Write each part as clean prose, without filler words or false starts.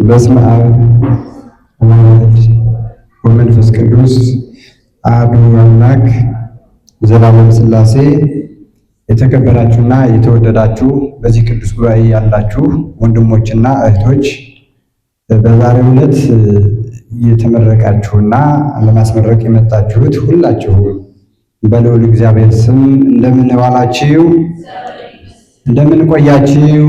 በስመ አብ ወወልድ ወመንፈስ ቅዱስ አሐዱ አምላክ ዘላለም ሥላሴ። የተከበራችሁና የተወደዳችሁ በዚህ ቅዱስ ጉባኤ ያላችሁ ወንድሞችና እህቶች በዛሬው ዕለት የተመረቃችሁና ለማስመረቅ የመጣችሁት ሁላችሁም በልዑል እግዚአብሔር ስም እንደምን ዋላችሁ? እንደምን ቆያችሁ?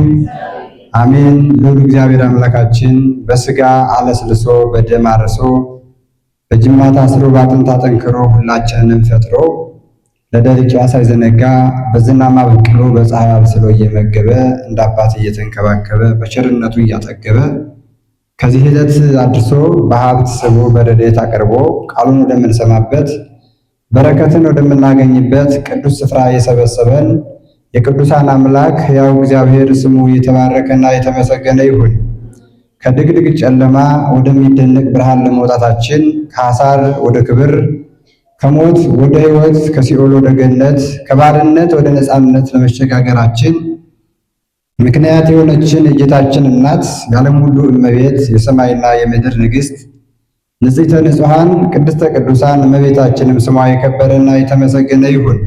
አሜን። ልዑል እግዚአብሔር አምላካችን በሥጋ አለስልሶ በደም አርሶ በጅማት አስሮ በአጥንት አጠንክሮ ሁላችንንም ፈጥሮ ለደቂቃ ሳይዘነጋ በዝናብ አብቅሎ በፀሐይ አብስሎ እየመገበ እንደ አባት እየተንከባከበ በቸርነቱ እያጠገበ ከዚህ ዕለት አድርሶ በሀብት ስቦ በረድኤት አቅርቦ ቃሉን ወደምንሰማበት በረከትን ወደምናገኝበት ቅዱስ ስፍራ የሰበሰበን የቅዱሳን አምላክ ሕያው እግዚአብሔር ስሙ የተባረከና የተመሰገነ ይሁን። ከድቅድቅ ጨለማ ወደሚደነቅ ብርሃን ለመውጣታችን ከሐሳር ወደ ክብር፣ ከሞት ወደ ሕይወት፣ ከሲኦል ወደ ገነት፣ ከባርነት ወደ ነፃነት ለመሸጋገራችን ምክንያት የሆነችን የጌታችን እናት የዓለም ሁሉ እመቤት የሰማይና የምድር ንግሥት ንጽሕተ ንጹሐን ቅድስተ ቅዱሳን እመቤታችንም ስሟ የከበረና የተመሰገነ ይሁን።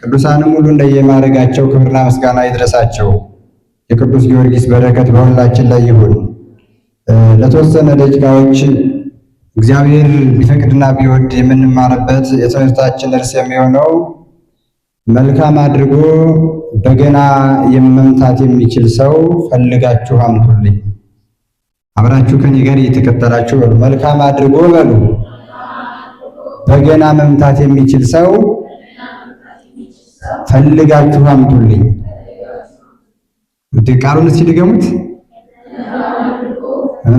ቅዱሳንም ሁሉ እንደየማዕረጋቸው ክብርና ምስጋና ይድረሳቸው። የቅዱስ ጊዮርጊስ በረከት በሁላችን ላይ ይሁን። ለተወሰነ ደቂቃዎች እግዚአብሔር ቢፈቅድና ቢወድ የምንማርበት የትምህርታችን ርዕስ የሚሆነው መልካም አድርጎ በገና መምታት የሚችል ሰው ፈልጋችሁ አምጡልኝ። አብራችሁ ከኔ ጋር እየተከተላችሁ በሉ። መልካም አድርጎ በሉ። በገና መምታት የሚችል ሰው ፈልጋችሁ አምጡልኝ። ቃሉን እስኪ ድገሙት።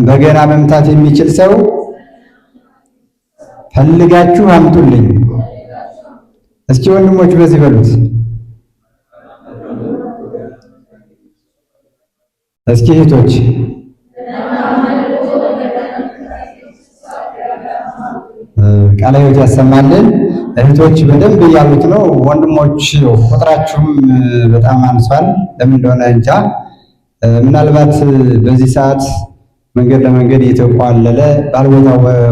በገና መምታት የሚችል ሰው ፈልጋችሁ አምጡልኝ። እስኪ ወንድሞች በዚህ በሉት። እስኪ እህቶች ቃለ ሕይወት ያሰማልን። እህቶች በደንብ እያሉት ነው። ወንድሞች ቁጥራችሁም በጣም አንሷል። ለምን እንደሆነ እንጃ። ምናልባት በዚህ ሰዓት መንገድ ለመንገድ እየተቋለለ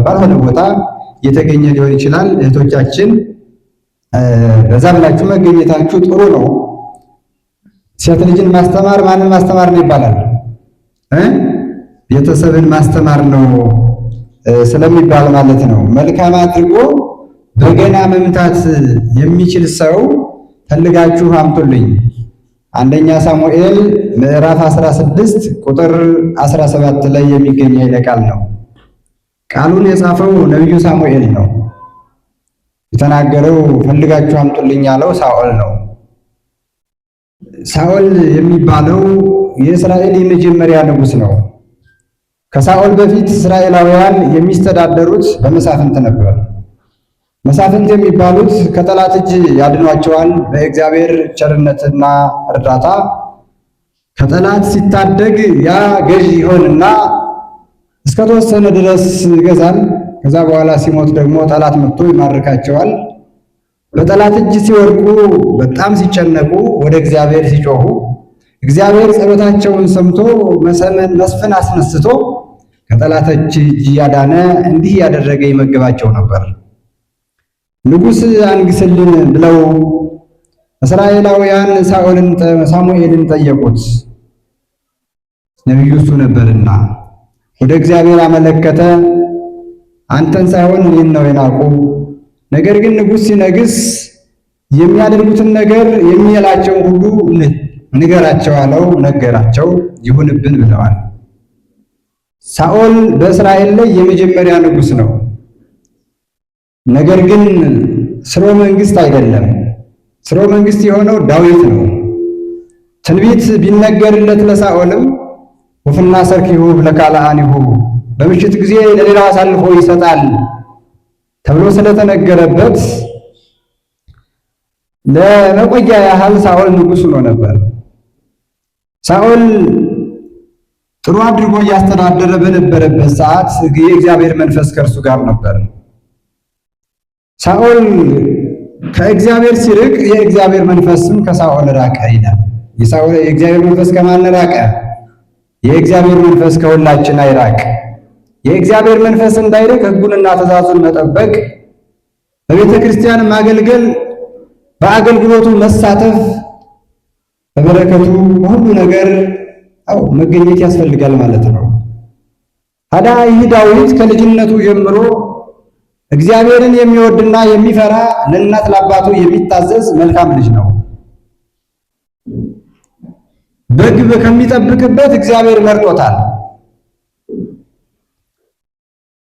ባልሆነ ቦታ እየተገኘ ሊሆን ይችላል። እህቶቻችን በዛ ብላችሁ መገኘታችሁ ጥሩ ነው። ሴት ልጅን ማስተማር ማንን ማስተማር ነው ይባላል? ቤተሰብን ማስተማር ነው ስለሚባል ማለት ነው። መልካም አድርጎ በገና መምታት የሚችል ሰው ፈልጋችሁ አምጡልኝ። አንደኛ ሳሙኤል ምዕራፍ 16 ቁጥር 17 ላይ የሚገኝ ኃይለ ቃል ነው። ቃሉን የጻፈው ነቢዩ ሳሙኤል ነው። የተናገረው ፈልጋችሁ አምጡልኝ ያለው ሳኦል ነው። ሳኦል የሚባለው የእስራኤል የመጀመሪያ ንጉሥ ነው። ከሳኦል በፊት እስራኤላውያን የሚስተዳደሩት በመሳፍንት ነበር። መሳፍንት የሚባሉት ከጠላት እጅ ያድኗቸዋል። በእግዚአብሔር ቸርነትና እርዳታ ከጠላት ሲታደግ ያ ገዥ ይሆንና እስከ ተወሰነ ድረስ ይገዛል። ከዛ በኋላ ሲሞት ደግሞ ጠላት መጥቶ ይማርካቸዋል። በጠላት እጅ ሲወድቁ በጣም ሲጨነቁ ወደ እግዚአብሔር ሲጮሁ እግዚአብሔር ጸሎታቸውን ሰምቶ መስፍን አስነስቶ ከጠላቶች እጅ ያዳነ እንዲህ ያደረገ ይመግባቸው ነበር። ንጉሥ አንግስልን ብለው እስራኤላውያን ሳሙኤልን ጠየቁት። ነቢዩ እሱ ነበርና ወደ እግዚአብሔር አመለከተ። አንተን ሳይሆን እኔን ነው የናቁ። ነገር ግን ንጉሥ ሲነግስ የሚያደርጉትን ነገር የሚላቸውን ሁሉ ንገራቸው አለው። ነገራቸው። ይሁንብን ብለዋል። ሳኦል በእስራኤል ላይ የመጀመሪያ ንጉሥ ነው። ነገር ግን ስርወ መንግስት አይደለም። ስርወ መንግስት የሆነው ዳዊት ነው። ትንቢት ቢነገርለት ለሳኦልም ወፍና ሰርኪሁ ለካልአኒሁ በምሽት ጊዜ ለሌላው አሳልፎ ይሰጣል ተብሎ ስለተነገረበት ለመቆያ ያህል ሳኦል ንጉሥ ሆኖ ነበር። ሳኦል ጥሩ አድርጎ እያስተዳደረ በነበረበት ሰዓት የእግዚአብሔር መንፈስ ከእርሱ ጋር ነበር። ሳኦል ከእግዚአብሔር ሲርቅ የእግዚአብሔር መንፈስም ከሳኦል ራቀ ይላል። የእግዚአብሔር መንፈስ ከማን ራቀ? የእግዚአብሔር መንፈስ ከሁላችን አይራቅ። የእግዚአብሔር መንፈስ እንዳይርቅ ሕጉንና ትእዛዙን መጠበቅ፣ በቤተ ክርስቲያን ማገልገል፣ በአገልግሎቱ መሳተፍ፣ በበረከቱ በሁሉ ነገር መገኘት ያስፈልጋል ማለት ነው። ታዲያ ይህ ዳዊት ከልጅነቱ ጀምሮ እግዚአብሔርን የሚወድና የሚፈራ ለእናት ለአባቱ የሚታዘዝ መልካም ልጅ ነው። በግ ከሚጠብቅበት እግዚአብሔር መርጦታል።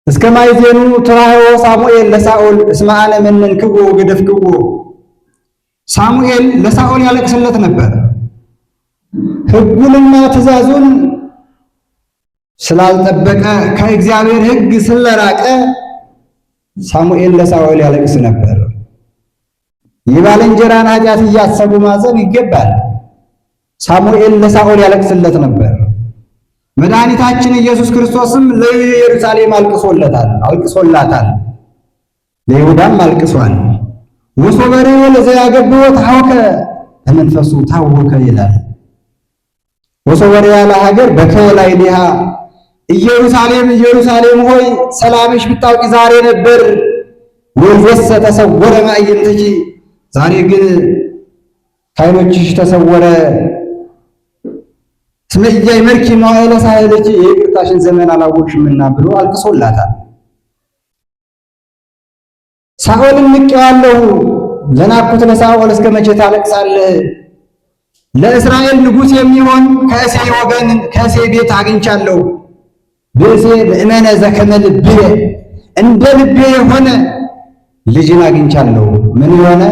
እስከ ማይዜኑ ተራህዮ ሳሙኤል ለሳኦል እስመ አነ መነንክዎ ገደፍክዎ። ሳሙኤል ለሳኦል ያለቅስለት ነበር። ሕጉንና ትእዛዙን ስላልጠበቀ ከእግዚአብሔር ሕግ ስለራቀ ሳሙኤል ለሳኦል ያለቅስ ነበር። የባልንጀራን ኃጢአት እያሰቡ ማዘን ይገባል። ሳሙኤል ለሳኦል ያለቅስለት ነበር። መድኃኒታችን ኢየሱስ ክርስቶስም ለኢየሩሳሌም አልቅሶላታል፣ ለይሁዳም አልቅሷል። ወሶበሬ ለዘያገብዎ ታወከ በመንፈሱ ታወከ ይላል። ወሶበሬ ያለ ሀገር በከላይ ሊሃ ኢየሩሳሌም ኢየሩሳሌም ሆይ ሰላምሽ ብታውቂ ዛሬ ነበር። ወልወሰ ተሰወረ ማዕይንትኪ ዛሬ ግን ከዓይኖችሽ ተሰወረ። እስመ ኢያእመርኪ መዋዕለ ሳህልኪ የይቅርታሽን ዘመን አላወቅሽምና ብሎ አልቅሶላታል። ሳኦልን ንቄዋለሁ ለናኩት ለሳኦል እስከ መቼ ታለቅሳለህ? ለእስራኤል ንጉሥ የሚሆን ከእሴይ ወገን ከእሴይ ቤት አግኝቻለሁ። ብእሴ ምእመነ ዘከመ ልብየ እንደ ልቤ የሆነ ልጅን አግኝቻለሁ። ምን የሆነ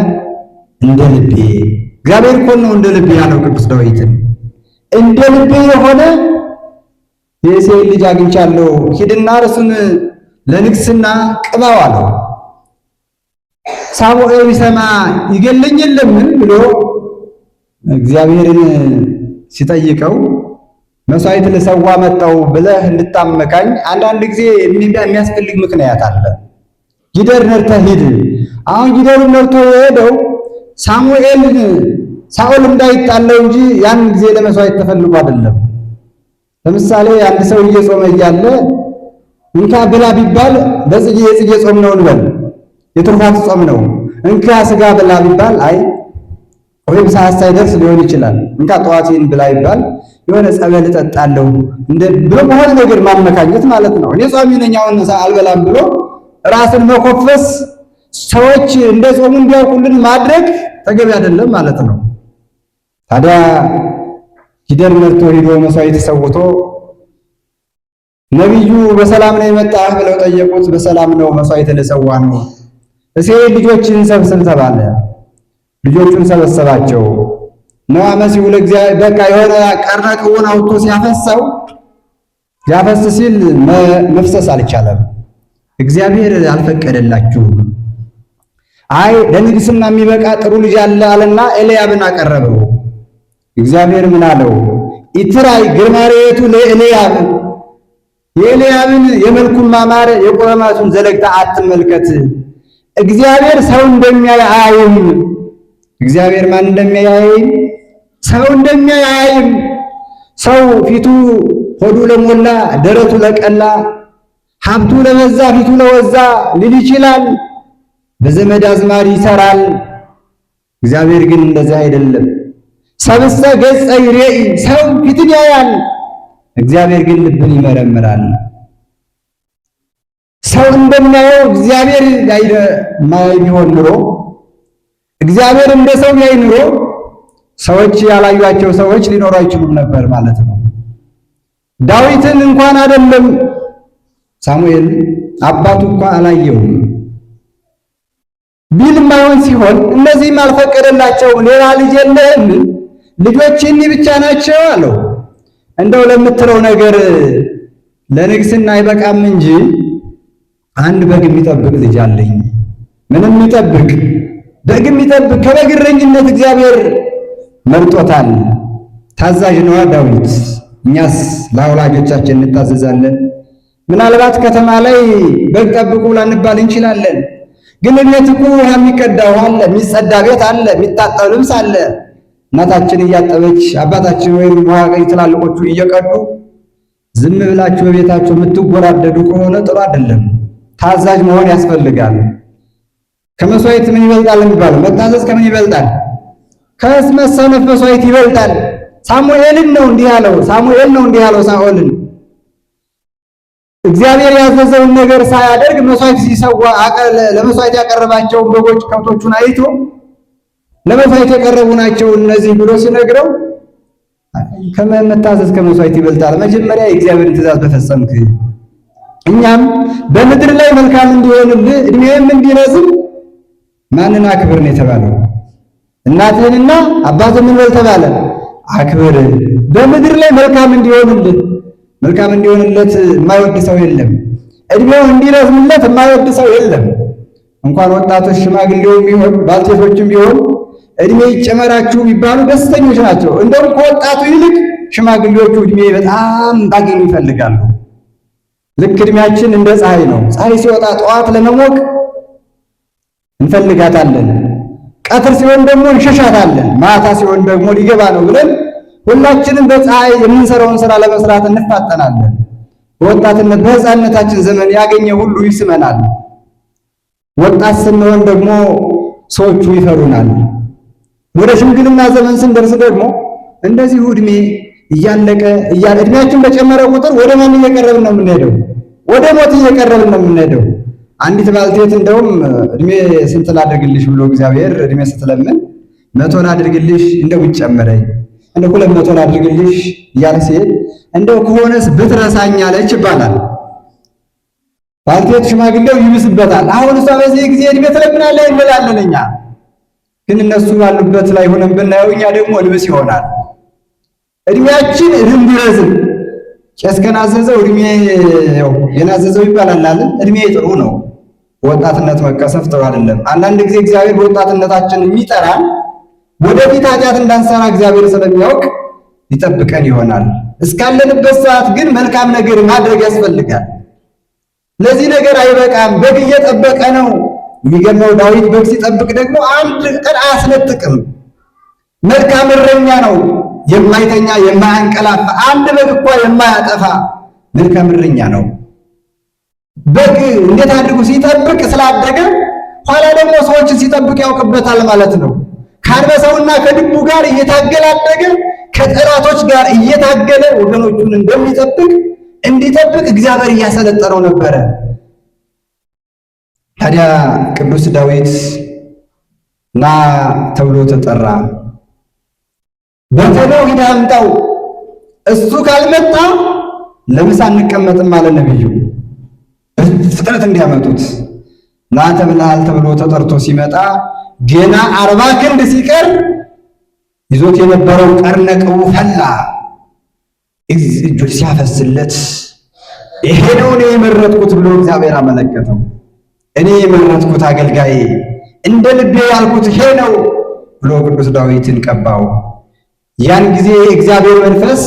እንደ ልቤ። እግዚአብሔር እኮ ነው እንደ ልቤ ያለው ቅዱስ ዳዊትን። እንደ ልቤ የሆነ የእሴይ ልጅ አግኝቻለሁ፣ ሂድና እርሱን ለንግስና ቅባው አለው። ሳሙኤል ቢሰማ ይገለኝ የለምን ብሎ እግዚአብሔርን ሲጠይቀው መስዋዕት ልሰዋ መጣው ብለህ እንድታመካኝ አንዳንድ ጊዜ የሚያስፈልግ ምክንያት አለ። ጊደር ነርተህ ሂድ። አሁን ጊደሩን ነርቶ የሄደው ሳኦል እንዳይጣለው እንጂ ያን ጊዜ ለመስዋዕት ተፈልጎ አይደለም። ለምሳሌ አንድ ሰው እየጾመ እያለ እንካ ብላ ቢባል የጽጌ ጾም ነው እንበል፣ የትሩፋት ጾም ነው። እንካ ስጋ ብላ ቢባል አይ ወይም ሰዓት ሳይደርስ ሊሆን ይችላል። እንካ ጠዋትን ብላ ይባል የሆነ ጸበል እጠጣለሁ ብሎ በሆነ ነገር ማመካኘት ማለት ነው። እኔ ጾሚ ነኝ አሁን አልበላም ብሎ ራስን መኮፈስ፣ ሰዎች እንደ ጾሙ እንዲያውቁልን ማድረግ ተገቢ አይደለም ማለት ነው። ታዲያ ጊደር መርቶ ሄዶ መስዋዕት ተሰውቶ ነቢዩ በሰላም ነው የመጣህ ብለው ጠየቁት። በሰላም ነው፣ መስዋዕት ለሰዋ ነው። እሴይ ልጆችን ሰብስብ ተባለ። ልጆቹን ሰበሰባቸው። ነዋ መሲሁ ለእግዚአብሔር በቃ የሆነ ቀርነ ቅውን አውጥቶ ሲያፈስ ሲል መፍሰስ አልቻለም። እግዚአብሔር አልፈቀደላችሁም። አይ ለንግስና የሚበቃ ጥሩ ልጅ አለ አለና ኤልያብን አቀረበው። እግዚአብሔር ምን አለው? ኢትራይ ግርማሬቱ ለኤልያብ፣ የኤልያብን የመልኩን ማማር የቁመቱን ዘለግታ አትመልከት። እግዚአብሔር ሰው እንደሚያይ አያይም። እግዚአብሔር ማን እንደሚያይ አያይም? ሰው እንደሚያይ አያይም። ሰው ፊቱ ሆዱ ለሞላ ደረቱ ለቀላ ሀብቱ ለበዛ ፊቱ ለወዛ ሊል ይችላል። በዘመድ አዝማድ ይሰራል። እግዚአብሔር ግን እንደዚህ አይደለም። ሰብሰ ገጸ ይሬኢ፣ ሰው ፊትን ያያል፣ እግዚአብሔር ግን ልብን ይመረምራል። ሰው እንደሚያየው እግዚአብሔር ማያይ ቢሆን ኑሮ እግዚአብሔር እንደ ሰው ያይ ኑሮ ሰዎች ያላዩአቸው ሰዎች ሊኖሩ አይችሉም ነበር ማለት ነው። ዳዊትን እንኳን አይደለም ሳሙኤል አባቱ እንኳን አላየውም ቢል ማይሆን ሲሆን እነዚህም አልፈቀደላቸውም። ሌላ ልጅ የለህም? ልጆች እኒህ ብቻ ናቸው አለው። እንደው ለምትለው ነገር ለንግስና አይበቃም እንጂ አንድ በግ የሚጠብቅ ልጅ አለኝ። ምንም የሚጠብቅ በግ የሚጠብቅ ከበግ እረኝነት እግዚአብሔር መርጦታል። ታዛዥ ነዋ ዳዊት። እኛስ ለአውላጆቻችን እንታዘዛለን። ምናልባት ከተማ ላይ በግ ጠብቁ ላንባል እንችላለን። ግን ቤት እኮ ውሃ የሚቀዳ ውሃ አለ፣ የሚጸዳ ቤት አለ፣ የሚታጠብ ልብስ አለ። እናታችን እያጠበች አባታችን ወይም ውሃ ትላልቆቹ እየቀዱ ዝም ብላችሁ በቤታችሁ የምትጎራደዱ ከሆነ ጥሩ አይደለም። ታዛዥ መሆን ያስፈልጋል። ከመስዋዕት ምን ይበልጣል የሚባለው? መታዘዝ ከምን ይበልጣል? ከመሰነፍ መስዋዕት ይበልጣል። ሳሙኤልን ነው እንዲህ ያለው። ሳሙኤል ነው እንዲህ ያለው ሳኦልን እግዚአብሔር ያዘዘውን ነገር ሳያደርግ መስዋዕት ሲሰዋ ለመስዋዕት ያቀረባቸውን በጎች ከብቶቹን አይቶ ለመስዋዕት የቀረቡ ናቸው እነዚህ ብሎ ሲነግረው ከመታዘዝ ከመስዋዕት ይበልጣል። መጀመሪያ የእግዚአብሔርን ትእዛዝ በፈጸምክ እኛም በምድር ላይ መልካም እንዲሆንልህ እድሜህም እንዲረዝም ማንን አክብር ነው የተባለው? እናትህንና አባትህን ምን በል ተባለ? አክብር። በምድር ላይ መልካም እንዲሆንልህ መልካም እንዲሆንለት የማይወድ ሰው የለም። እድሜው እንዲረዝምለት የማይወድ ሰው የለም። እንኳን ወጣቶች ሽማግሌውም ቢሆን ባልቴቶችም ቢሆን እድሜ ይጨመራችሁ ቢባሉ ደስተኞች ናቸው። እንደውም ከወጣቱ ይልቅ ሽማግሌዎቹ እድሜ በጣም ባገኙ ይፈልጋሉ። ልክ እድሜያችን እንደ ፀሐይ ነው። ፀሐይ ሲወጣ ጠዋት ለመሞቅ እንፈልጋታለን። ቀትር ሲሆን ደግሞ እንሸሻታለን። ማታ ሲሆን ደግሞ ሊገባ ነው ብለን ሁላችንም በፀሐይ የምንሰራውን ስራ ለመስራት እንፋጠናለን። በወጣትነት በሕፃንነታችን ዘመን ያገኘ ሁሉ ይስመናል። ወጣት ስንሆን ደግሞ ሰዎቹ ይፈሩናል። ወደ ሽምግልና ዘመን ስንደርስ ደግሞ እንደዚሁ እድሜ እያለቀ እድሜያችን በጨመረ ቁጥር ወደ ማን እየቀረብን ነው የምንሄደው? ወደ ሞት እየቀረብን ነው የምንሄደው። አንዲት ባልቴት እንደውም እድሜ ስንት ላድርግልሽ ብሎ እግዚአብሔር እድሜ ስትለምን 100 ላድርግልሽ እንደው ይጨመረኝ እንደው 200 ላድርግልሽ እያለ ሲሄድ እንደው ከሆነስ ብትረሳኛለች ይባላል። ባልቴት ሽማግሌው ይብስበታል። አሁን እሷ በዚህ ጊዜ እድሜ ትለምናለች እንላለን እኛ። ግን እነሱ ባሉበት ላይ ሆነን ብናየው እኛ ደግሞ ልብስ ይሆናል። እድሜያችን እንዲረዝም ቄስ ከናዘዘው እድሜ የናዘዘው ይባላል አይደል? እድሜ ጥሩ ነው። በወጣትነት መቀሰፍ ጥሩ አይደለም። አንዳንድ ጊዜ እግዚአብሔር በወጣትነታችን የሚጠራን ወደፊት ኃጢአት እንዳንሰራ እግዚአብሔር ስለሚያውቅ ይጠብቀን ይሆናል። እስካለንበት ሰዓት ግን መልካም ነገር ማድረግ ያስፈልጋል። ለዚህ ነገር አይበቃም። በግ እየጠበቀ ነው። የሚገርመው ዳዊት በግ ሲጠብቅ ደግሞ አንድ ቀን አያስነጥቅም። መልካም እረኛ ነው። የማይተኛ የማያንቀላፋ አንድ በግ እንኳ የማያጠፋ መልካም እረኛ ነው። በግ እንዴት አድርጎ ሲጠብቅ ስላደገ ኋላ ደግሞ ሰዎችን ሲጠብቅ ያውቅበታል ማለት ነው። ከአንበሳውና ከድቡ ጋር እየታገላደገ ከጠላቶች ጋር እየታገለ ወገኖቹን እንደሚጠብቅ እንዲጠብቅ እግዚአብሔር እያሰለጠነው ነበረ። ታዲያ ቅዱስ ዳዊት ና ተብሎ ተጠራ። በተለው ሂድ አምጣው፣ እሱ ካልመጣ ለምሳ አንቀመጥም አለ ነብዩ። ፍጥነት እንዲያመጡት ና ተብለሃል ተብሎ ተጠርቶ ሲመጣ ገና 40 ክንድ ሲቀር ይዞት የነበረው ቀርነቅቡ ፈላ። እጁን ሲያፈስለት ይሄ ነው እኔ የመረጥኩት ብሎ እግዚአብሔር አመለከተው። እኔ የመረጥኩት አገልጋዬ እንደ ልቤ ያልኩት ይሄ ነው ብሎ ቅዱስ ዳዊትን ቀባው። ያን ጊዜ እግዚአብሔር መንፈስ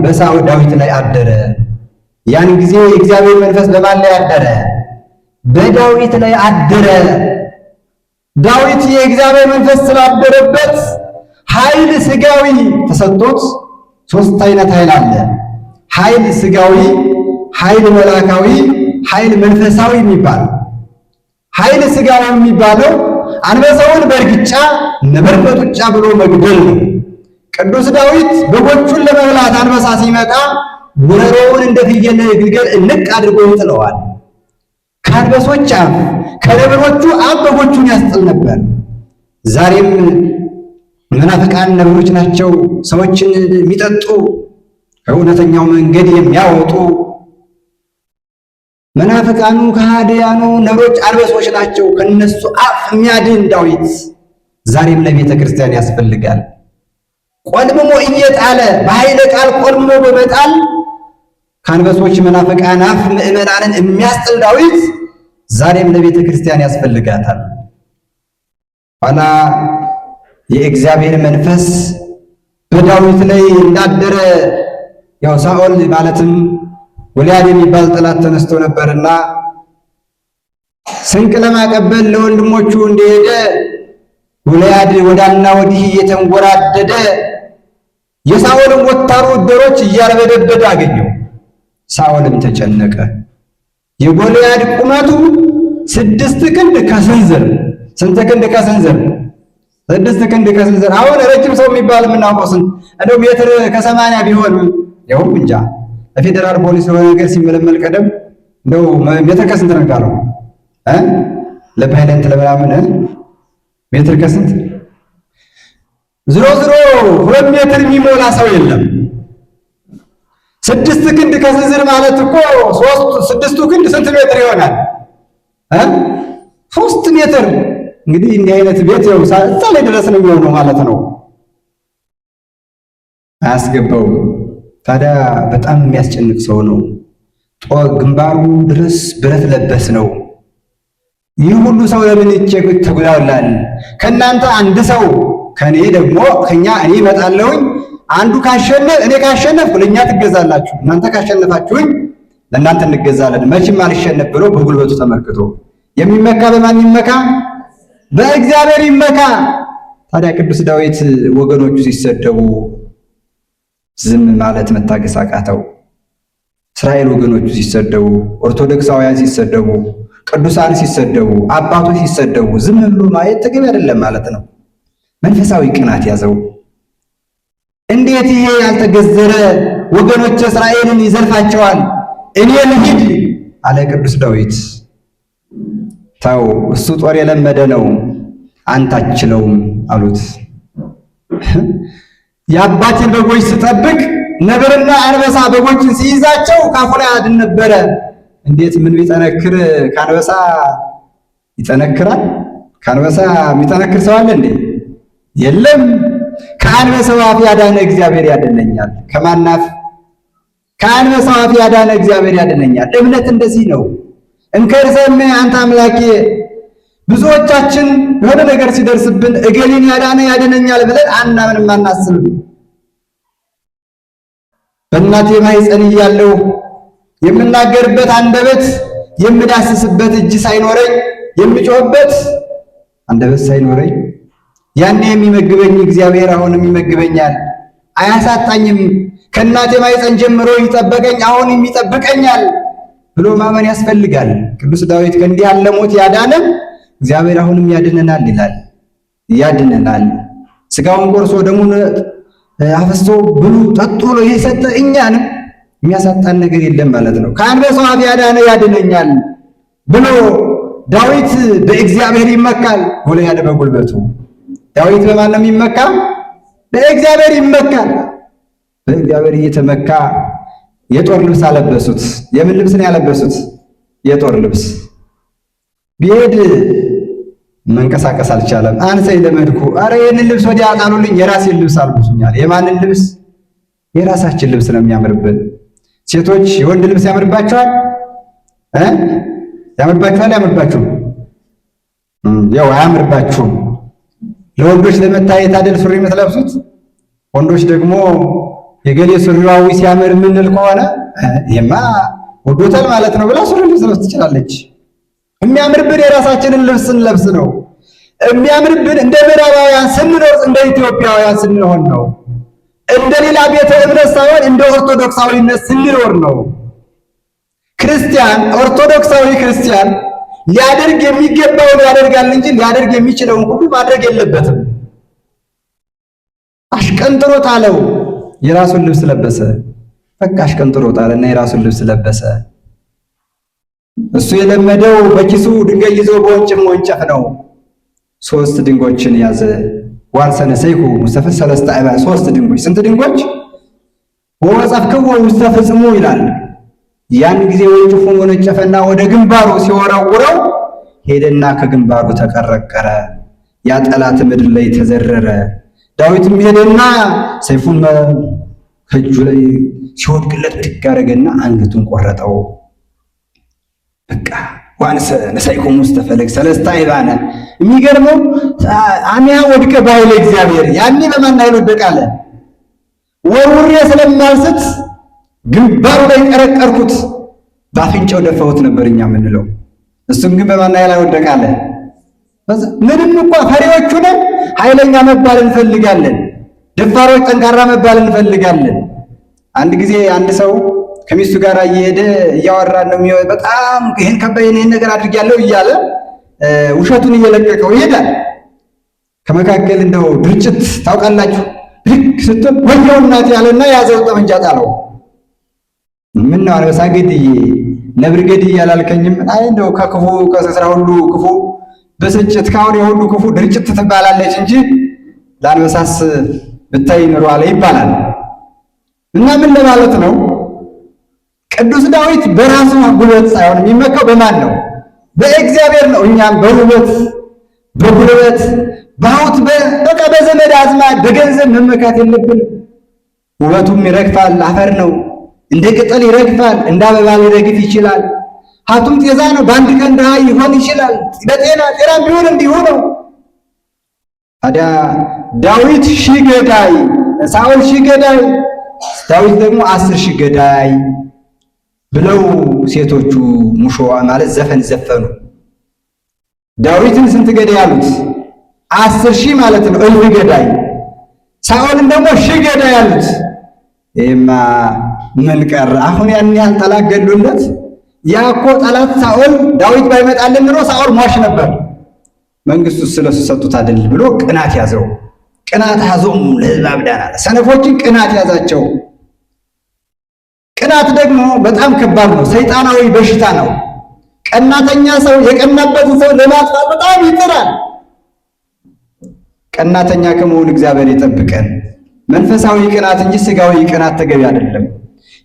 በሳኦል ዳዊት ላይ አደረ። ያን ጊዜ እግዚአብሔር መንፈስ በማን ላይ አደረ? በዳዊት ላይ አደረ። ዳዊት የእግዚአብሔር መንፈስ ስላደረበት ኃይል ስጋዊ ተሰጥቶት፣ ሶስት አይነት ኃይል አለ። ኃይል ስጋዊ፣ ኃይል መላካዊ፣ ኃይል መንፈሳዊ የሚባል። ኃይል ስጋዊ የሚባለው አንበሳውን በእርግጫ ነብር በጡጫ ብሎ መግደል ነው። ቅዱስ ዳዊት በጎቹን ለመብላት አንበሳ ሲመጣ ጉረሮውን እንደ ፍየል ግልገል እንቅ አድርጎ ይጥለዋል። ከአንበሶች አፍ ከነብሮቹ አፍ በጎቹን ያስጥል ነበር። ዛሬም መናፍቃን ነብሮች ናቸው፣ ሰዎችን የሚጠጡ ከእውነተኛው መንገድ የሚያወጡ መናፍቃኑ ከሃዲያኑ ነብሮች አንበሶች ናቸው። ከነሱ አፍ የሚያድን ዳዊት ዛሬም ለቤተ ክርስቲያን ያስፈልጋል። ቆልምሞ እየጣለ በኃይለ ቃል ቆልምሞ በመጣል ከአንበሶች መናፍቃን አፍ ምዕመናንን የሚያስጥል ዳዊት ዛሬም ለቤተ ክርስቲያን ያስፈልጋታል። ኋላ የእግዚአብሔር መንፈስ በዳዊት ላይ እንዳደረ ያው ሳኦል ማለትም ጎልያድ የሚባል ጠላት ተነስቶ ነበርና ስንቅ ለማቀበል ለወንድሞቹ እንደሄደ ጎልያድ ወዳና ወዲህ እየተንጎራደደ የሳኦልን ወታደሮች እያርበደበደ አገኘው። ሳኦልም ተጨነቀ። የጎልያድ ቁመቱ 6 ክንድ ከስንዝር። ስንት ክንድ ከስንዝር? 6 ክንድ ከስንዝር። አሁን ረጅም ሰው የሚባል የምናውቀው ስንት እንደው ሜትር ከ80 ቢሆን ያው እንጃ። ለፌደራል ፖሊስ የሆነ ነገር ሲመለመል ቀደም እንደው ሜትር ከስንት ነው የሚባለው? ለፓይለንት ለምናምን ሜትር ከስንት? ዝሮ 2 ሜትር የሚሞላ ሰው የለም። 6 ክንድ ከስንዝር ማለት እኮ 6ቱ ክንድ ስንት ሜትር ይሆናል? 3 ሜትር። እንግዲህ እንዲህ አይነት ቤት ያው እዛ ላይ ድረስ ነው የሚሆነው ማለት ነው። አያስገባውም። ታዲያ በጣም የሚያስጨንቅ ሰው ነው። ግንባሩ ድረስ ብረት ለበስ ነው። ይህ ሁሉ ሰው ለምን ተጉላውላል? ከእናንተ አንድ ሰው ከኔ ደግሞ ከኛ እኔ እመጣለሁኝ። አንዱ እኔ ካሸነፍኩ ለእኛ ትገዛላችሁ፣ እናንተ ካሸነፋችሁኝ ለእናንተ እንገዛለን። መቼም አልሸነፍ ብሎ በጉልበቱ ተመክቶ የሚመካ በማን ይመካ? በእግዚአብሔር ይመካ። ታዲያ ቅዱስ ዳዊት ወገኖቹ ሲሰደቡ ዝም ማለት መታገስ አቃተው። እስራኤል ወገኖቹ ሲሰደቡ፣ ኦርቶዶክሳውያን ሲሰደቡ፣ ቅዱሳን ሲሰደቡ፣ አባቶች ሲሰደቡ ዝም ብሎ ማየት ተገቢ አይደለም ማለት ነው። መንፈሳዊ ቅናት ያዘው። እንዴት ይሄ ያልተገዘረ ወገኖች እስራኤልን ይዘልፋቸዋል? እኔ ልሂድ አለ ቅዱስ ዳዊት። ተው፣ እሱ ጦር የለመደ ነው፣ አንተ አትችለውም አሉት። የአባቴን በጎች ስጠብቅ ነብርና አንበሳ በጎችን ሲይዛቸው ካፉ ላይ አድን ነበረ። እንዴት ምን ቢጠነክር ከአንበሳ ይጠነክራል? ከአንበሳ የሚጠነክር ሰው አለ እንዴ? የለም። ከአንበሳው አፍ ያዳነ እግዚአብሔር ያድነኛል። ከማናፍ? ከአንበሳው አፍ ያዳነ እግዚአብሔር ያድነኛል። እምነት እንደዚህ ነው። እንከርሰም አንተ አምላኬ። ብዙዎቻችን የሆነ ነገር ሲደርስብን እገሌን ያዳነ ያድነኛል ብለን አናምንም፣ አናስብም። በእናቴ ማኅፀን እያለሁ የምናገርበት አንደበት፣ የምዳስስበት እጅ ሳይኖረኝ፣ የምጮህበት አንደበት ሳይኖረኝ ያኔ የሚመግበኝ እግዚአብሔር አሁንም ይመግበኛል፣ አያሳጣኝም። ከእናቴ ማኅፀን ጀምሮ ይጠበቀኝ፣ አሁንም ይጠብቀኛል ብሎ ማመን ያስፈልጋል። ቅዱስ ዳዊት ከእንዲህ ያለ ሞት ያዳነን እግዚአብሔር አሁንም ያድነናል ይላል። ያድነናል። ስጋውን ቆርሶ ደሙን አፍስሶ ብሉ ጠጡ ብሎ የሰጠ እኛንም የሚያሳጣን ነገር የለም ማለት ነው። ከአንበሳው አፍ ያዳነ ያድነኛል ብሎ ዳዊት በእግዚአብሔር ይመካል። ጎልያድ በጉልበቱ። ዳዊት በማን ነው የሚመካ? በእግዚአብሔር ይመካል። በእግዚአብሔር እየተመካ የጦር ልብስ አለበሱት። የምን ልብስ ነው ያለበሱት? የጦር ልብስ። ቢሄድ መንቀሳቀስ አልቻለም። አንሰይ ለመድኩ፣ አረ ይህንን ልብስ ወዲያ አጣሉልኝ፣ የራሴን ልብስ አልብሱኛል። የማንን ልብስ? የራሳችን ልብስ ነው የሚያምርብን። ሴቶች የወንድ ልብስ ያምርባቸዋል? ያምርባችኋል? ያምርባችሁም? ያው አያምርባችሁም። ለወንዶች ለመታየት አይደል ሱሪ የምትለብሱት? ወንዶች ደግሞ የገሌ ሱሪዋዊ ሲያምር የምንል ከሆነ ይሄማ ወዶታል ማለት ነው ብላ ሱሪ ልብስ ትችላለች። የሚያምርብን የራሳችንን ልብስ ስንለብስ ነው። የሚያምርብን እንደ ምዕራባውያን ስንኖር፣ እንደ ኢትዮጵያውያን ስንሆን ነው። እንደ ሌላ ቤተ እምነት ሳይሆን እንደ ኦርቶዶክሳዊነት ስንኖር ነው። ክርስቲያን ኦርቶዶክሳዊ ክርስቲያን ሊያደርግ የሚገባውን ያደርጋል እንጂ ሊያደርግ የሚችለውን ሁሉ ማድረግ የለበትም። አሽቀንጥሮ ጣለው፣ የራሱን ልብስ ለበሰ። በቃ አሽቀንጥሮ ጣለና የራሱን ልብስ ለበሰ። እሱ የለመደው በኪሱ ድንጋይ ይዞ በወንጭም ወንጨፍ ነው። 3 ድንጎችን ያዘ። ዋልሰነ ሰይኩ ሙስተፈ ሰለስተ አይባል 3 ድንጎች። ስንት ድንጎች? ወወጻፍክዎ ውስተ ፍጽሙ ይላል። ያን ጊዜ ወንጭፉን ወነጨፈና ወደ ግንባሩ ሲወረውረው ሄደና ከግንባሩ ተቀረቀረ። ያ ጠላት ምድር ላይ ተዘረረ። ዳዊትም ሄደና ሰይፉን ከእጁ ላይ ሲወድቅለት ብድግ አደረገና አንገቱን ቆረጠው። በቃ ዋንሰ ነሳይኩም ውስጥ ተፈለግ ሰለስተ አይባነ። የሚገርመው አሚያ ወድቀ ባይለ እግዚአብሔር ያኔ በማን ኃይል ወደቃለ? ወሩሬ ስለማልስት ግንባሩ ላይ ቀረቀርኩት፣ ባፍንጫው ደፋሁት ነበር እኛ የምንለው። እሱም ግን በማን ኃይል ወደቃለ? ምንም እንኳን ፈሪዎቹ ነን፣ ኃይለኛ መባል እንፈልጋለን፣ ደፋሮች ጠንካራ መባል እንፈልጋለን። አንድ ጊዜ አንድ ሰው ከሚስቱ ጋር እየሄደ እያወራ ነው በጣም ይሄን ከበየን ይሄን ነገር አድርጌያለሁ እያለ ውሸቱን እየለቀቀው ይሄዳል። ከመካከል እንደው ድርጭት ታውቃላችሁ ልክ ስትል ወዲያው እናት ያለና ያዘው ጠመንጃ ጣለው። ምን ነው አንበሳ ገድዬ ነብር ገድዬ አላልከኝም? አይ እንደው ከክፉ ከስራ ሁሉ ክፉ በስጭት ካሁን የሁሉ ክፉ ድርጭት ትባላለች እንጂ ለአንበሳስ ብታይ ኑሮ አለ ይባላል። እና ምን ለማለት ነው? ቅዱስ ዳዊት በራሱ ጉልበት ሳይሆን የሚመካው በማን ነው? በእግዚአብሔር ነው። እኛም በውበት በጉልበት በሀብት በቃ በዘመድ አዝማድ በገንዘብ መመካት የለብንም። ውበቱም ይረግፋል፣ አፈር ነው፣ እንደ ቅጠል ይረግፋል፣ እንደ አበባ ሊረግፍ ይችላል። ሀብቱም ጤዛ ነው፣ በአንድ ቀን ድሃ ይሆን ይችላል። በጤና ቢሆን እንዲሁ ነው። ታዲያ ዳዊት 1000 ገዳይ፣ ሳኦል 1000 ገዳይ፣ ዳዊት ደግሞ 10,000 ገዳይ ብለው ሴቶቹ ሙሾ ማለት ዘፈን ዘፈኑ። ዳዊትን ስንት ገዳይ ያሉት? 10,000 ማለት ነው፣ 1000 ገዳይ። ሳኦልን ደግሞ 1000 ገዳይ ያሉት። ይሄማ ምን ቀረ? አሁን ያን ያህል ጠላት ገሉለት። ያ እኮ ጠላት ሳኦል ዳዊት ባይመጣልን ኖሮ ሳኦል ሟሽ ነበር። መንግስቱ ስለሱ ሰጡት አይደል ብሎ ቅናት ያዘው። ቅናት ያዘውም ለሕዝብ አብዳን አለ። ሰነፎችን ቅናት ያዛቸው። ቅናት ደግሞ በጣም ከባድ ነው፣ ሰይጣናዊ በሽታ ነው። ቀናተኛ ሰው የቀናበትን ሰው ለማጥፋት በጣም ይጥራል። ቀናተኛ ከመሆን እግዚአብሔር ይጠብቀን። መንፈሳዊ ቅናት እንጂ ስጋዊ ቅናት ተገቢ አይደለም።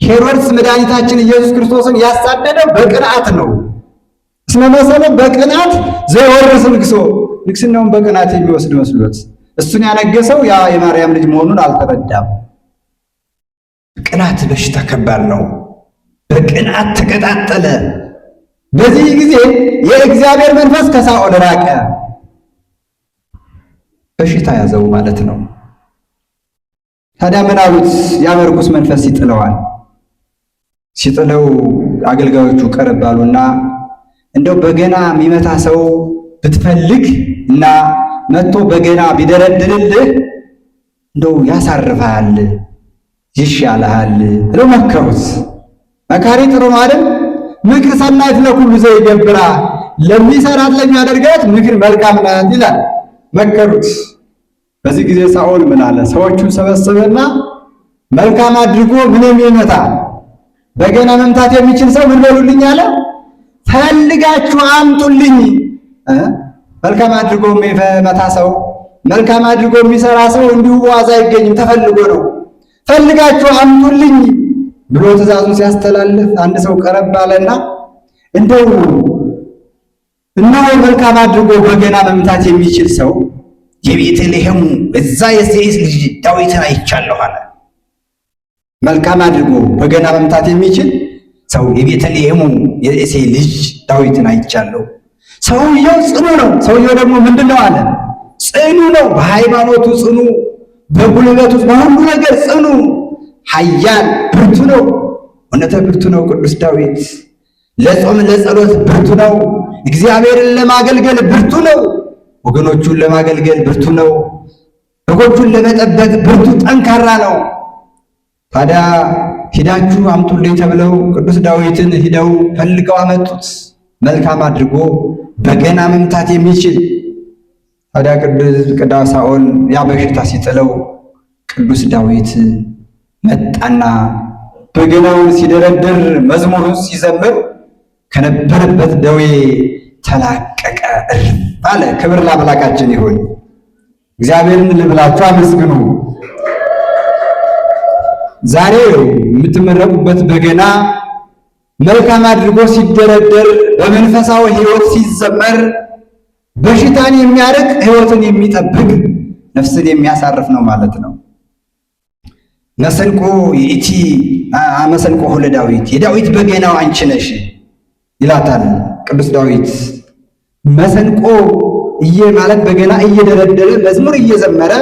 ሄሮድስ መድኃኒታችን ኢየሱስ ክርስቶስን ያሳደደው በቅንዓት ነው። እስመ መሰለ በቅንዓት ዘወርስ ንግሶ፣ ንግስናውን በቅንዓት የሚወስድ መስሎት እሱን ያነገሰው ያ የማርያም ልጅ መሆኑን አልተረዳም። ቅንዓት በሽታ ከባድ ነው። በቅንዓት ተቀጣጠለ። በዚህ ጊዜ የእግዚአብሔር መንፈስ ከሳኦል ራቀ፣ በሽታ ያዘው ማለት ነው። ታዲያ ምን አሉት? ያ ርኩስ መንፈስ ይጥለዋል። ሲጥለው አገልጋዮቹ ቀረብ አሉና እንደው በገና የሚመታ ሰው ብትፈልግ እና መጥቶ በገና ቢደረድርልህ እንደው ያሳርፋል፣ ይሻልሃል ብለው መከሩት። መካሪ ጥሩ ነው አይደል? ምክር ሰናይት ለኩሉ ዘይገብራ፣ ለሚሰራት ለሚያደርጋት ምክር መልካም ናት ይላል። መከሩት። በዚህ ጊዜ ሳኦል ምን አለ? ሰዎቹን ሰበሰበና መልካም አድርጎ ምንም ይመታ በገና መምታት የሚችል ሰው ምን በሉልኝ አለ? ፈልጋችሁ አምጡልኝ። መልካም አድርጎ የሚመታ ሰው፣ መልካም አድርጎ የሚሰራ ሰው እንዲሁ ዋዛ አይገኝም፣ ተፈልጎ ነው። ፈልጋችሁ አምጡልኝ ብሎ ትእዛዙን ሲያስተላልፍ አንድ ሰው ቀረብ አለና እንደው እነሆ መልካም አድርጎ በገና መምታት የሚችል ሰው የቤተልሔሙ እዛ የእሴይ ልጅ ዳዊትን አይቻለሁ አለ። መልካም አድርጎ በገና መምታት የሚችል ሰው የቤተልሔሙ የእሴይ ልጅ ዳዊትን አይቻለሁ። ሰውየው ጽኑ ነው። ሰውየው ደግሞ ምንድነው አለ? ጽኑ ነው። በሃይማኖቱ ጽኑ፣ በጉልበቱ በሁሉ ነገር ጽኑ፣ ኃያል ብርቱ ነው። እውነተ ብርቱ ነው ቅዱስ ዳዊት። ለጾም ለጸሎት ብርቱ ነው። እግዚአብሔርን ለማገልገል ብርቱ ነው። ወገኖቹን ለማገልገል ብርቱ ነው። በጎቹን ለመጠበቅ ብርቱ ጠንካራ ነው። ታዲያ ሂዳችሁ አምጡልኝ ተብለው ቅዱስ ዳዊትን ሂደው ፈልገው አመጡት። መልካም አድርጎ በገና መምታት የሚችል። ታዲያ ቅዱስ ሳኦል ያ በሽታ ሲጥለው ቅዱስ ዳዊት መጣና በገናውን ሲደረድር መዝሙሩን ሲዘምር ከነበረበት ደዌ ተላቀቀ፣ እርፍ አለ። ክብር ለአምላካችን ይሁን። እግዚአብሔርን ልብላችሁ አመስግኑ። ዛሬ የምትመረቁበት በገና መልካም አድርጎ ሲደረደር በመንፈሳዊ ሕይወት ሲዘመር በሽታን የሚያርቅ ሕይወትን የሚጠብቅ ነፍስን የሚያሳርፍ ነው ማለት ነው። መሰንቆ ይእቲ መሰንቆ ለዳዊት፣ የዳዊት በገናው አንቺ ነሽ ይላታል ቅዱስ ዳዊት። መሰንቆ ማለት በገና እየደረደረ መዝሙር እየዘመረ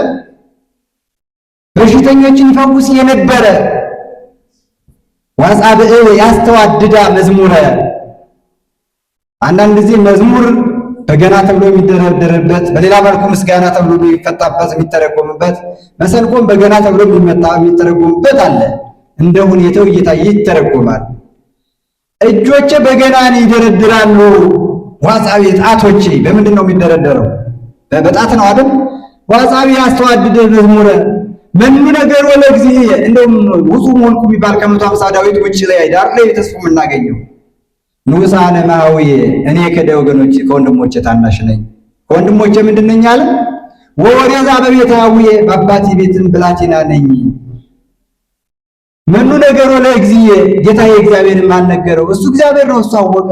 በሽተኞችን ይፈውስ የነበረ ዋጻብዕ ያስተዋድዳ መዝሙረ። አንዳንድ ጊዜ መዝሙር በገና ተብሎ የሚደረደርበት፣ በሌላ መልኩ ምስጋና ተብሎ የሚፈታበት የሚተረጎምበት፣ መሰንቆም በገና ተብሎ የሚተረጎምበት አለ። እንደ ሁኔታው እየታየ ይተረጎማል። እጆቼ በገናን ይደረድራሉ። ዋጻዊ ጣቶቼ በምንድን ነው የሚደረደረው? በጣት ነው አይደል? ዋጻዊ ያስተዋድደ መዝሙረ መኑ ነገሮ ለእግዚእ። እንደውም ውጹ ሞልኩ ቢባል ከ150 ዳዊት ውጭ ላይ ዳር ላይ ተጽፎ የምናገኘው ንዑሳነ ማኅውየ እኔ ከወገኖቼ ከወንድሞቼ ታናሽ ነኝ። ከወንድሞቼ ምንድን ነኝ አለ? ወወሬዛ በቤተ አቡየ በአባቴ ቤትም ብላቴና ነኝ። መኑ ነገሮ ለእግዚእ ጌታዬ እግዚአብሔርን ማን ነገረው? እሱ እግዚአብሔር ነው። እሱ አወቀ።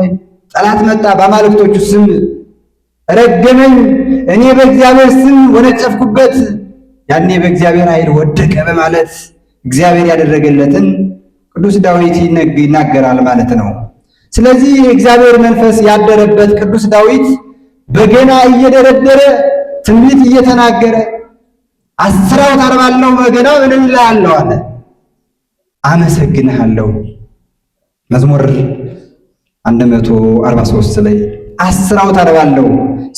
ጠላት መጣ በአማልክቶቹ ስም ረገመኝ፣ እኔ በእግዚአብሔር ስም ወነጨፍኩበት፣ ያኔ በእግዚአብሔር ኃይል ወደቀ በማለት እግዚአብሔር ያደረገለትን ቅዱስ ዳዊት ይናገራል ማለት ነው። ስለዚህ የእግዚአብሔር መንፈስ ያደረበት ቅዱስ ዳዊት በገና እየደረደረ ትንቢት እየተናገረ 10 አውታር ባለው በገና ምን እልሃለሁ አለ፣ አመሰግንሃለሁ። መዝሙር 143 ላይ 10 አውታር ባለው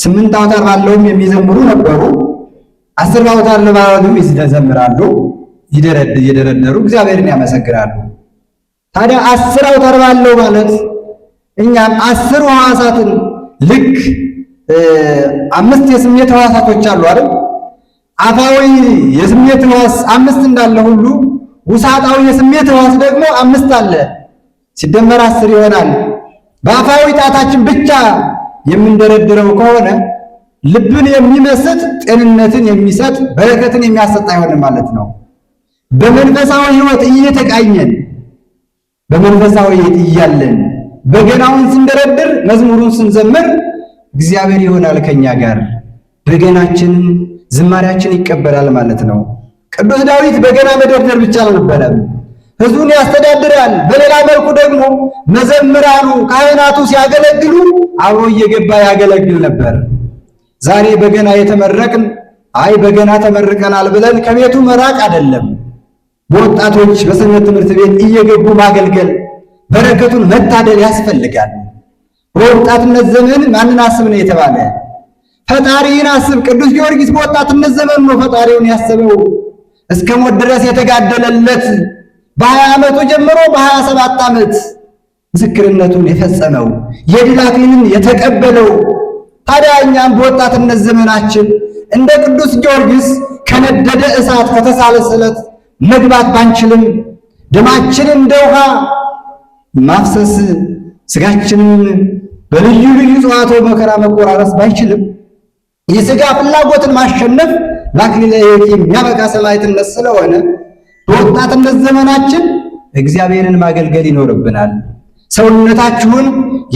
8 አውታር ባለውም የሚዘምሩ ነበሩ። 10 አውታር ባለውም ይዘምራሉ፣ እየደረደሩ እግዚአብሔርን ያመሰግናሉ። ታዲያ 10 አውታር ባለው ማለት እኛም 10 ሕዋሳትን ልክ 5 የስሜት ሕዋሳቶች አሉ አይደል? አፋዊ የስሜት ሕዋስ 5 እንዳለ ሁሉ ውሳጣዊ የስሜት ሕዋስ ደግሞ 5 አለ። ሲደመር 10 ይሆናል። በአፋዊ ጣታችን ብቻ የምንደረድረው ከሆነ ልብን የሚመስጥ ጤንነትን የሚሰጥ በረከትን የሚያሰጥ አይሆንም ማለት ነው። በመንፈሳዊ ሕይወት እየተቃኘን በመንፈሳዊ ሕይወት እያለን በገናውን ስንደረድር መዝሙሩን ስንዘምር እግዚአብሔር ይሆናል ከኛ ጋር። በገናችንን ዝማሪያችን ይቀበላል ማለት ነው። ቅዱስ ዳዊት በገና መደርደር ብቻ አልነበረም፣ ሕዝቡን ያስተዳድራል። በሌላ መልኩ ደግሞ መዘምራኑ ካህናቱ ሲያገለግሉ አብሮ እየገባ ያገለግል ነበር። ዛሬ በገና የተመረቅን በገና ተመርቀናል ብለን ከቤቱ መራቅ አይደለም። በወጣቶች በሰንበት ትምህርት ቤት እየገቡ ማገልገል በረከቱን መታደል ያስፈልጋል። በወጣትነት ዘመን ማንን አስብ ነው የተባለ? ፈጣሪን አስብ። ቅዱስ ጊዮርጊስ በወጣትነት ዘመን ነው ፈጣሪውን ያሰበው። እስከ ሞት ድረስ የተጋደለለት በ20 ዓመቱ ጀምሮ በ27 ዓመት ምስክርነቱን የፈጸመው የድል አክሊልን የተቀበለው። ታዲያ እኛም በወጣትነት ዘመናችን እንደ ቅዱስ ጊዮርጊስ ከነደደ እሳት ከተሳለ ስለት መግባት ባንችልም ደማችንን እንደ ውሃ ማፍሰስ ስጋችንን በልዩ ልዩ ጽዋቶ መከራ መቆራረስ ባይችልም የሥጋ ፍላጎትን ማሸነፍ ለአክሊለ ሕይወት የሚያበቃ ሰማዕትነት ስለሆነ በወጣትነት ዘመናችን እግዚአብሔርን ማገልገል ይኖርብናል። ሰውነታችሁን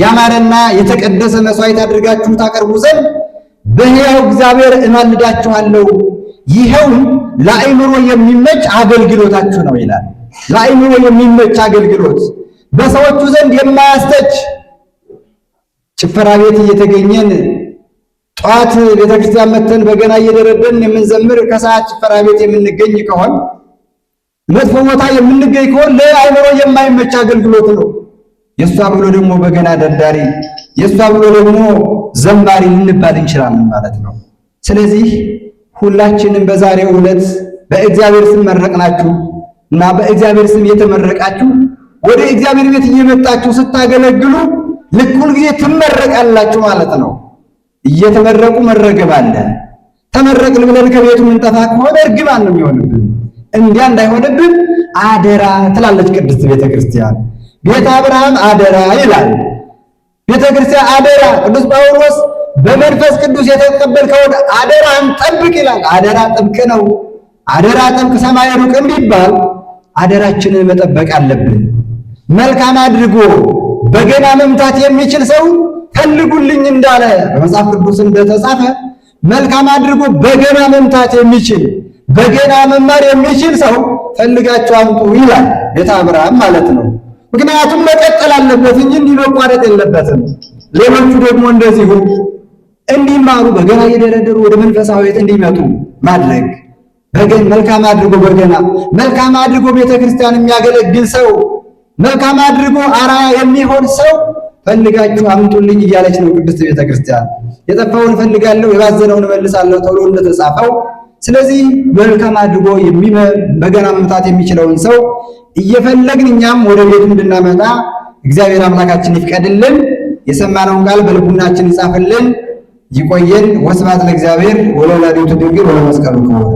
ያማረና የተቀደሰ መሥዋዕት አድርጋችሁ ታቀርቡ ዘንድ በሕያው እግዚአብሔር እማልዳችኋለሁ፣ ይኸውም ለአእምሮ የሚመች አገልግሎታችሁ ነው ይላል። ለአእምሮ የሚመች አገልግሎት፣ በሰዎቹ ዘንድ የማያስተች ጭፈራ ቤት እየተገኘን ጠዋት ቤተክርስቲያን መተን በገና እየደረደርን የምንዘምር ከሰዓት ጭፈራ ቤት የምንገኝ ከሆነ መጥፎ ቦታ የምንገኝ ከሆነ ለአእምሮ የማይመች አገልግሎት ነው። የሷ ብሎ ደግሞ በገና ደርዳሪ፣ የሷ ብሎ ደግሞ ዘማሪ ልንባል እንችላለን ማለት ነው። ስለዚህ ሁላችንም በዛሬው ዕለት በእግዚአብሔር ስም መረቅናችሁ እና በእግዚአብሔር ስም የተመረቃችሁ ወደ እግዚአብሔር ቤት እየመጣችሁ ስታገለግሉ ልክ ሁል ጊዜ ትመረቃላችሁ ማለት ነው። እየተመረቁ መረገም አለ። ተመረቅን ብለን ከቤቱ ምንጠፋ ከሆነ እርግማን ነው የሚሆንብን። እንዲያ እንዳይሆንብን አደራ ትላለች ቅድስት ቤተክርስቲያን። ቤተ አብርሃም አደራ ይላል፣ ቤተክርስቲያን አደራ። ቅዱስ ጳውሎስ በመንፈስ ቅዱስ የተቀበልከውን አደራን ጠብቅ ይላል። አደራ ጥብቅ ነው። አደራ ጥብቅ ሰማይ ሩቅ እንዲባል አደራችንን መጠበቅ አለብን። መልካም አድርጎ በገና መምታት የሚችል ሰው ፈልጉልኝ እንዳለ በመጽሐፍ ቅዱስ እንደተጻፈ መልካም አድርጎ በገና መምታት የሚችል በገና መማር የሚችል ሰው ፈልጋችሁ አምጡ ይላል ቤተ አብርሃም ማለት ነው። ምክንያቱም መቀጠል አለበት እንጂ እንዲመቋረጥ የለበትም። ሌሎቹ ደግሞ እንደዚሁ እንዲማሩ በገና እየደረደሩ ወደ መንፈሳዊ ቤት እንዲመጡ ማድረግ። መልካም አድርጎ በገና መልካም አድርጎ ቤተክርስቲያን የሚያገለግል ሰው መልካም አድርጎ አርአያ የሚሆን ሰው ፈልጋችሁ አምጡልኝ እያለች ነው ቅድስት ቤተክርስቲያን። የጠፋውን እፈልጋለሁ የባዘነውን እመልሳለሁ ተብሎ እንደተጻፈው ስለዚህ መልካም አድርጎ በገና መምታት የሚችለውን ሰው እየፈለግን እኛም ወደ ቤቱ እንድናመጣ እግዚአብሔር አምላካችን ይፍቀድልን። የሰማነውን ቃል በልቡናችን ይጻፍልን። ይቆየን። ወስብሐት ለእግዚአብሔር ወለወላዲቱ ድንግል ወለመስቀሉ ክቡር።